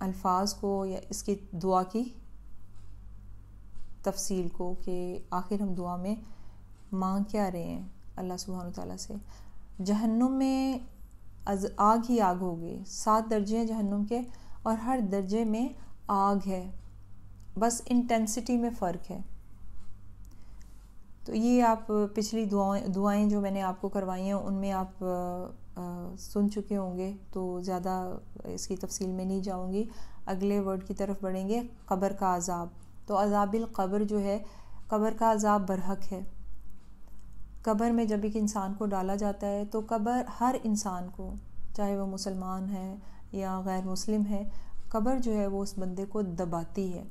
الفاظ کو یا اس کی دعا کی تفصیل کو کہ آخر ہم دعا میں مانگ کیا رہے ہیں اللہ سبحانہ وتعالیٰ سے. جہنم میں آگ ہی آگ ہوگی. 7 درجے ہیں جہنم کے اور ہر درجے میں آگ ہے, بس انٹینسٹی میں فرق ہے. تو یہ آپ پچھلی دعائیں جو میں نے آپ کو کروائی ہیں ان میں آپ سن چکے ہوں گے, تو زیادہ اس کی تفصیل میں نہیں جاؤں گی. اگلے ورڈ کی طرف بڑھیں گے, قبر کا عذاب. تو عذاب القبر جو ہے, قبر کا عذاب برحق ہے. قبر میں جب ایک انسان کو ڈالا جاتا ہے تو قبر ہر انسان کو, چاہے وہ مسلمان ہے یا غیر مسلم ہے, قبر جو ہے وہ اس بندے کو دباتی ہے.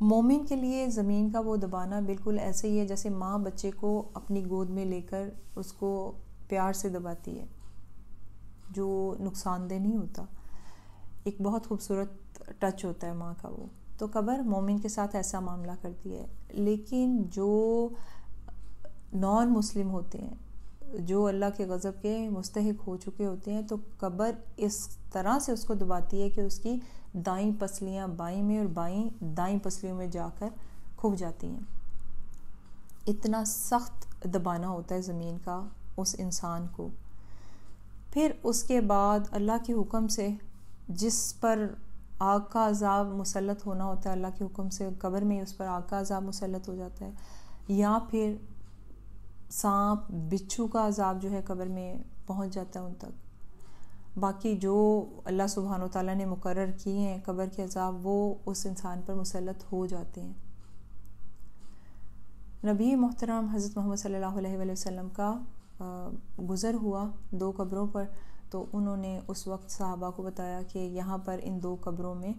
مومن کے لیے زمین کا وہ دبانا بالکل ایسے ہی ہے جیسے ماں بچے کو اپنی گود میں لے کر اس کو پیار سے دباتی ہے, جو نقصان دہ نہیں ہوتا. ایک بہت خوبصورت ٹچ ہوتا ہے ماں کا وہ. تو قبر مومن کے ساتھ ایسا معاملہ کرتی ہے. لیکن جو نان مسلم ہوتے ہیں, جو اللہ کے غضب کے مستحق ہو چکے ہوتے ہیں, تو قبر اس طرح سے اس کو دباتی ہے کہ اس کی دائیں پسلیاں بائیں میں اور بائیں دائیں پسلیوں میں جا کر کھب جاتی ہیں. اتنا سخت دبانا ہوتا ہے زمین کا اس انسان کو. پھر اس کے بعد اللہ کے حکم سے جس پر آگ کا عذاب مسلط ہونا ہوتا ہے, اللہ کے حکم سے قبر میں اس پر آگ کا عذاب مسلط ہو جاتا ہے, یا پھر سانپ بچھو کا عذاب جو ہے قبر میں پہنچ جاتا ہے ان تک. باقی جو اللہ سبحانہ وتعالیٰ نے مقرر کیے ہیں قبر کے عذاب, وہ اس انسان پر مسلط ہو جاتے ہیں. نبی محترم حضرت محمد صلی اللہ علیہ وآلہ وسلم کا گزر ہوا 2 قبروں پر, تو انہوں نے اس وقت صحابہ کو بتایا کہ یہاں پر ان 2 قبروں میں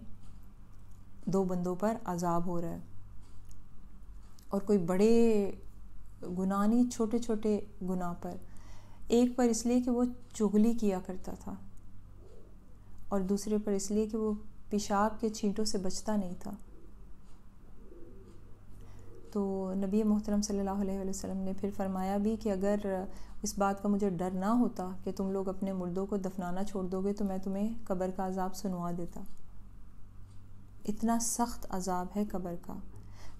2 بندوں پر عذاب ہو رہا ہے. اور کوئی بڑے گناہ نہیں, چھوٹے چھوٹے گناہ پر. ایک پر اس لیے کہ وہ چغلی کیا کرتا تھا, اور دوسرے پر اس لیے کہ وہ پیشاب کے چھینٹوں سے بچتا نہیں تھا. تو نبی محترم صلی اللہ علیہ وسلم نے پھر فرمایا بھی کہ اگر اس بات کا مجھے ڈر نہ ہوتا کہ تم لوگ اپنے مردوں کو دفنانا چھوڑ دو گے تو میں تمہیں قبر کا عذاب سنوا دیتا. اتنا سخت عذاب ہے قبر کا.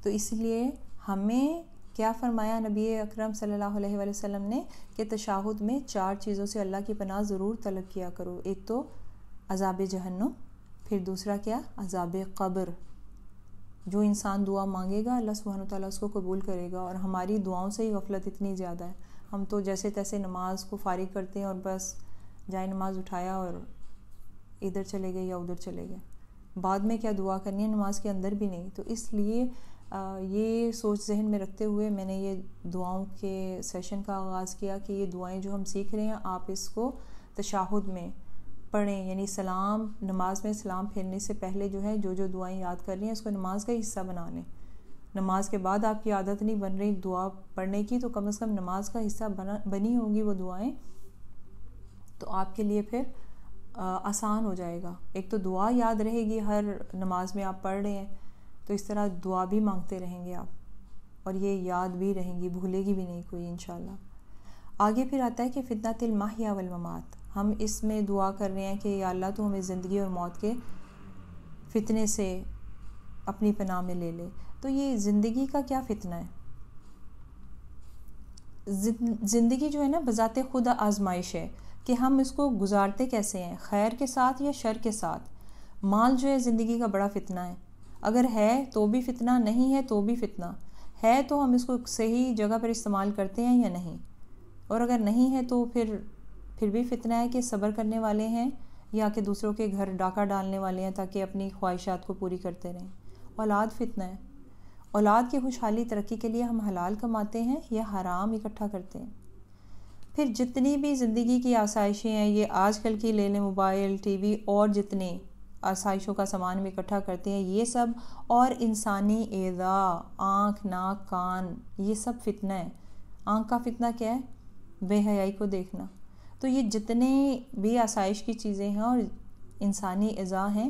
تو اس لیے ہمیں کیا فرمایا نبی اکرم صلی اللہ علیہ وآلہ وسلم نے کہ تشہد میں 4 چیزوں سے اللہ کی پناہ ضرور طلب کیا کرو. ایک تو عذاب جہنم, پھر دوسرا کیا, عذاب قبر. جو انسان دعا مانگے گا اللہ سبحانہ وتعالیٰ اس کو قبول کرے گا. اور ہماری دعاؤں سے ہی غفلت اتنی زیادہ ہے, ہم تو جیسے تیسے نماز کو فارغ کرتے ہیں اور بس جائے نماز اٹھایا اور ادھر چلے گئے یا ادھر چلے گئے. بعد میں کیا دعا کرنی ہے, نماز کے اندر بھی نہیں. تو اس لیے یہ سوچ ذہن میں رکھتے ہوئے میں نے یہ دعاؤں کے سیشن کا آغاز کیا کہ یہ دعائیں جو ہم سیکھ رہے ہیں آپ اس کو تشہد میں پڑھیں. یعنی سلام, نماز میں سلام پھیرنے سے پہلے جو ہے جو دعائیں یاد کر رہی ہیں اس کو نماز کا حصہ بنا لیں. نماز کے بعد آپ کی عادت نہیں بن رہی دعا پڑھنے کی, تو کم از کم نماز کا حصہ بنی ہوں گی وہ دعائیں, تو آپ کے لیے پھر آسان ہو جائے گا. ایک تو دعا یاد رہے گی, ہر نماز میں آپ پڑھ رہے ہیں تو اس طرح دعا بھی مانگتے رہیں گے آپ, اور یہ یاد بھی رہیں گی, بھولے گی بھی نہیں کوئی انشاءاللہ. آگے پھر آتا ہے کہ فتنۃ المحیا والممات. ہم اس میں دعا کر رہے ہیں کہ یا اللہ تو ہمیں زندگی اور موت کے فتنے سے اپنی پناہ میں لے لے. تو یہ زندگی کا کیا فتنہ ہے؟ زندگی جو ہے نا بذات خود آزمائش ہے کہ ہم اس کو گزارتے کیسے ہیں, خیر کے ساتھ یا شر کے ساتھ. مال جو ہے زندگی کا بڑا فتنہ ہے. اگر ہے تو بھی فتنہ, نہیں ہے تو بھی فتنہ ہے. تو ہم اس کو صحیح جگہ پر استعمال کرتے ہیں یا نہیں, اور اگر نہیں ہے تو پھر بھی فتنہ ہے کہ صبر کرنے والے ہیں یا کہ دوسروں کے گھر ڈاکہ ڈالنے والے ہیں تاکہ اپنی خواہشات کو پوری کرتے رہیں. اولاد فتنہ ہے. اولاد کی خوشحالی ترقی کے لیے ہم حلال کماتے ہیں یا حرام اکٹھا کرتے ہیں. پھر جتنی بھی زندگی کی آسائشیں ہیں, یہ آج کل کی لے لیں, موبائل, ٹی وی اور جتنے آسائشوں کا سامان میں اکٹھا کرتے ہیں, یہ سب, اور انسانی اعضاء, آنکھ, ناک, کان, یہ سب فتنہ ہے. آنکھ کا فتنہ کیا ہے؟ بے حیائی کو دیکھنا. تو یہ جتنے بھی آسائش کی چیزیں ہیں اور انسانی اعضاء ہیں,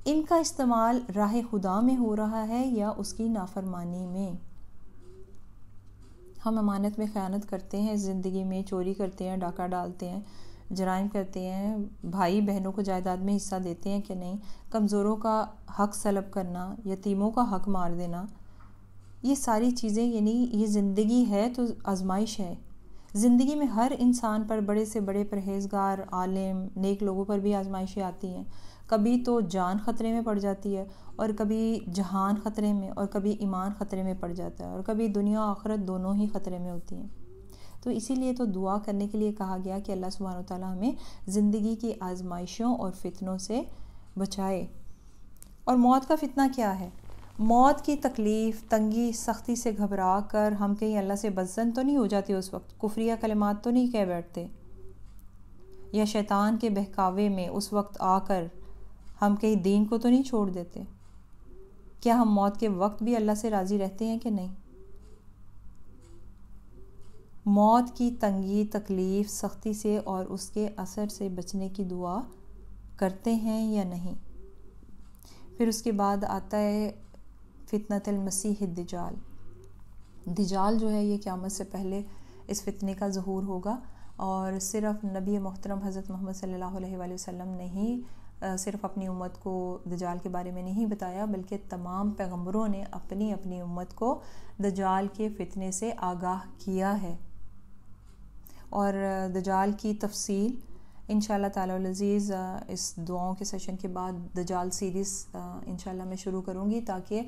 ان کا استعمال راہ خدا میں ہو رہا ہے یا اس کی نافرمانی میں. ہم امانت میں خیانت کرتے ہیں, زندگی میں چوری کرتے ہیں, ڈاکہ ڈالتے ہیں, جرائم کرتے ہیں، بھائی بہنوں کو جائیداد میں حصہ دیتے ہیں کہ نہیں، کمزوروں کا حق سلب کرنا، یتیموں کا حق مار دینا، یہ ساری چیزیں یعنی یہ زندگی ہے تو آزمائش ہے۔ زندگی میں ہر انسان پر بڑے سے بڑے پرہیزگار، عالم، نیک لوگوں پر بھی آزمائشیں آتی ہیں۔ کبھی تو جان خطرے میں پڑ جاتی ہے، اور کبھی جہان خطرے میں، اور کبھی ایمان خطرے میں پڑ جاتا ہے، اور کبھی دنیا و آخرت دونوں ہی خطرے میں ہوتی ہیں۔ تو اسی لیے تو دعا کرنے کے لیے کہا گیا کہ اللہ سبحانہ وتعالی ہمیں زندگی کی آزمائشوں اور فتنوں سے بچائے۔ اور موت کا فتنہ کیا ہے؟ موت کی تکلیف، تنگی، سختی سے گھبرا کر ہم کہیں اللہ سے بدظن تو نہیں ہو جاتے، اس وقت کفریہ کلمات تو نہیں کہہ بیٹھتے، یا شیطان کے بہکاوے میں اس وقت آ کر ہم کہیں دین کو تو نہیں چھوڑ دیتے؟ کیا ہم موت کے وقت بھی اللہ سے راضی رہتے ہیں کہ نہیں؟ موت کی تنگی، تکلیف، سختی سے اور اس کے اثر سے بچنے کی دعا کرتے ہیں یا نہیں؟ پھر اس کے بعد آتا ہے فتنۃ المسیح الدجال۔ دجال جو ہے یہ قیامت سے پہلے اس فتنے کا ظہور ہوگا، اور صرف نبی محترم حضرت محمد صلی اللہ علیہ وآلہ وسلم نے ہی صرف اپنی امت کو دجال کے بارے میں نہیں بتایا، بلکہ تمام پیغمبروں نے اپنی اپنی امت کو دجال کے فتنے سے آگاہ کیا ہے۔ اور دجال کی تفصیل انشاءاللہ تعالی العزیز اس دعاؤں کے سیشن کے بعد دجال سیریز انشاءاللہ میں شروع کروں گی، تاکہ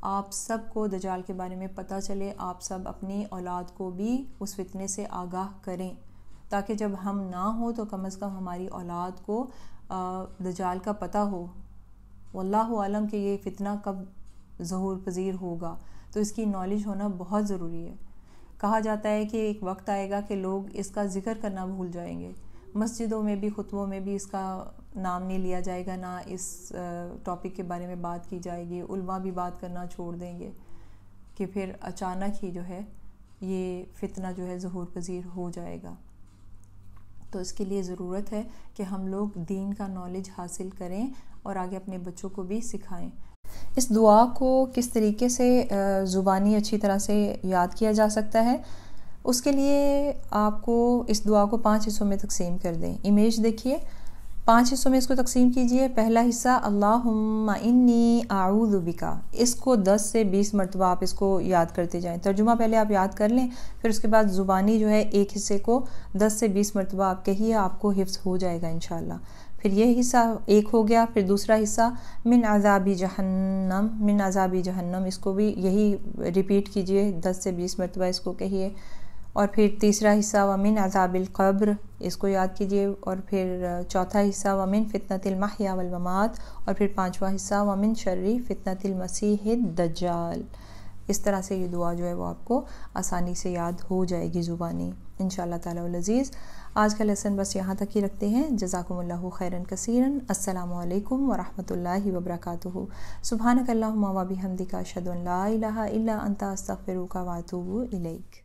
آپ سب کو دجال کے بارے میں پتہ چلے، آپ سب اپنی اولاد کو بھی اس فتنے سے آگاہ کریں، تاکہ جب ہم نہ ہوں تو کم از کم ہماری اولاد کو دجال کا پتہ ہو۔ واللہ عالم کہ یہ فتنہ کب ظہور پذیر ہوگا، تو اس کی نالج ہونا بہت ضروری ہے۔ کہا جاتا ہے کہ ایک وقت آئے گا کہ لوگ اس کا ذکر کرنا بھول جائیں گے، مسجدوں میں بھی، خطبوں میں بھی اس کا نام نہیں لیا جائے گا، نہ اس ٹاپک کے بارے میں بات کی جائے گی، علماء بھی بات کرنا چھوڑ دیں گے، کہ پھر اچانک ہی جو ہے یہ فتنہ جو ہے ظہور پذیر ہو جائے گا۔ تو اس کے لیے ضرورت ہے کہ ہم لوگ دین کا نالج حاصل کریں اور آگے اپنے بچوں کو بھی سکھائیں۔ اس دعا کو کس طریقے سے زبانی اچھی طرح سے یاد کیا جا سکتا ہے، اس کے لیے آپ کو اس دعا کو 5 حصوں میں تقسیم کر دیں۔ امیج دیکھیے، 5 حصوں میں اس کو تقسیم کیجئے۔ پہلا حصہ اللہم انی اعوذ بکا، اس کو 10 سے 20 مرتبہ آپ اس کو یاد کرتے جائیں۔ ترجمہ پہلے آپ یاد کر لیں، پھر اس کے بعد زبانی جو ہے ایک حصے کو 10 سے 20 مرتبہ آپ کہیے، آپ کو حفظ ہو جائے گا انشاءاللہ۔ پھر یہ حصہ ایک ہو گیا، پھر دوسرا حصہ من عذاب جہنم، من عذاب جہنم، اس کو بھی یہی ریپیٹ کیجئے، 10 سے 20 مرتبہ اس کو کہیے۔ اور پھر تیسرا حصہ ومن عذاب القبر، اس کو یاد کیجئے۔ اور پھر چوتھا حصہ ومن فتنۃ المحیا والممات، اور پھر 5واں حصہ ومن شر فتنۃ المسیح الدجال۔ اس طرح سے یہ دعا جو ہے وہ آپ کو آسانی سے یاد ہو جائے گی زبانی انشاءاللہ تعالی العزیز۔ آج کا لیسن بس یہاں تک ہی رکھتے ہیں۔ جزاکم اللہ خیرا کثیرا۔ السلام علیکم ورحمۃ اللہ وبرکاتہ۔ سبحانک اللہم و بحمدک، اشہد ان لا الہ الا انت، استغفرک و اتوب الیک۔